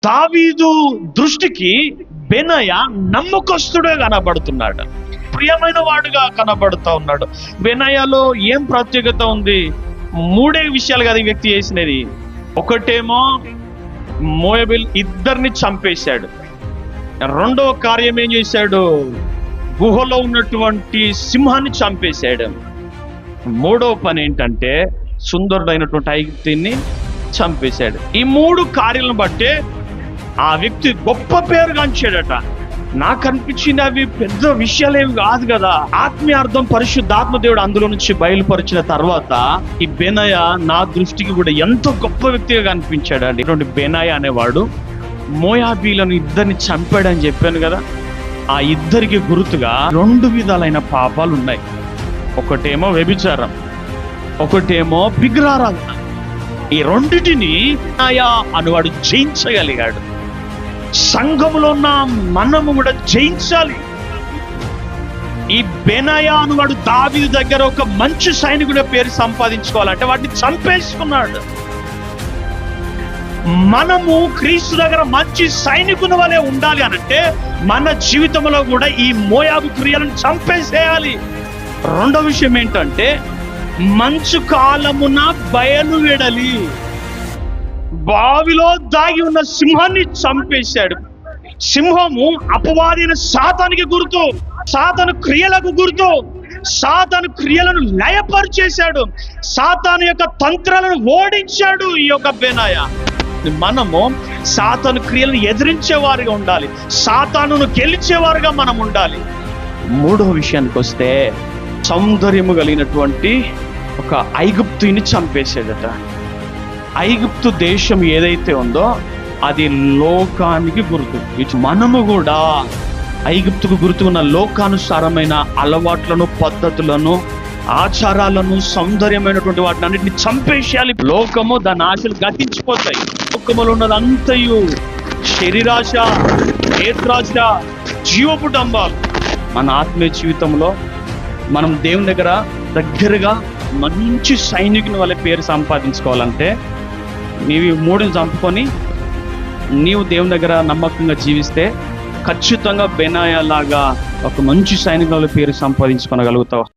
దావీదు దృష్టికి బెనయ నమ్మకస్తుడే కనబడుతున్నాడు, ప్రియమైన వాడుగా కనబడుతూ ఉన్నాడు. బెనయలో ఏం ప్రత్యేకత ఉంది? మూడే విషయాలు కదా ఈ వ్యక్తి చేసినది. ఒకటేమో మోయాబీలు ఇద్దరిని చంపేశాడు. రెండో కార్యం ఏం చేశాడు? గుహలో ఉన్నటువంటి సింహాన్ని చంపేశాడు. మూడో పని ఏంటంటే సుందరుడైనటువంటి ఐగుప్తుని చంపేశాడు. ఈ మూడు కార్యాలను బట్టే ఆ వ్యక్తి గొప్ప పేరు గాంచాడట. నాకు అనిపించింది అవి పెద్ద విషయాలేమి కాదు కదా. ఆత్మీయార్థం పరిశుద్ధాత్మ దేవుడు అందులో నుంచి బయలుపరిచిన తర్వాత ఈ బెనయ నా దృష్టికి కూడా ఎంతో గొప్ప వ్యక్తిగా కనిపించాడు అండి. ఇటువంటి బెనయ అనేవాడు మోయాబీలను ఇద్దరిని చంపాడని చెప్పాను కదా. ఆ ఇద్దరికి గుర్తుగా రెండు విధాలైన పాపాలు ఉన్నాయి. ఒకటేమో వ్యభిచారం, ఒకటేమో విగ్రహారాధన. ఈ రెండిటిని బెనయ అనువాడు జయించగలిగాడు. సంఘములో ఉన్న మనము కూడా జయించాలి. ఈ బెనయ అనువాడు దావీదు దగ్గర ఒక మంచి సైనికుడి పేరు సంపాదించుకోవాలంటే వాటిని చంపేసుకున్నాడు. మనము క్రీస్తు దగ్గర మంచి సైనికుని వలె ఉండాలి అనంటే మన జీవితంలో కూడా ఈ మోయాబు క్రియలను చంపేసేయాలి. రెండో విషయం ఏంటంటే మంచు కాలమున బయలు వెడలి బావిలో దాగి ఉన్న సింహాన్ని చంపేశాడు. సింహము అపవాదైన సాతానికి గుర్తు, సాతాను క్రియలకు గుర్తు. సాతాను క్రియలను లయపరిచేశాడు, సాతాను యొక్క తంత్రాలను ఓడించాడు ఈ యొక్క బెనయ. మనము సాతాను క్రియలను ఎదిరించేవారుగా ఉండాలి, సాతానును గెలిచేవారుగా మనం ఉండాలి. మూడో విషయానికి వస్తే సౌందర్యము కలిగినటువంటి ఒక ఐగుప్తుని చంపేశాడట. ఐగుప్తు దేశం ఏదైతే ఉందో అది లోకానికి గుర్తు. మనము కూడా ఐగుప్తుకు గుర్తున్న లోకానుసారమైన అలవాట్లను, పద్ధతులను, ఆచారాలను, సౌందర్యమైనటువంటి వాటిని అన్నింటిని చంపేసేయాలి. లోకము దాని ఆశలు గతించిపోతాయి. లోకములో ఉన్నదంతయు శరీరాశ, నేత్రాశ, జీవపుటంబాలు. మన ఆత్మీయ జీవితంలో మనం దేవుని దగ్గరగా మంచి సైనికుని వల్ల పేరు సంపాదించుకోవాలంటే నీవు మూడుని చంపుకొని నీవు దేవుని దగ్గర నమ్మకంగా జీవిస్తే ఖచ్చితంగా బెనయ లాగా ఒక మంచి సైనికుల పేరు సంపాదించుకోగలుగుతావు.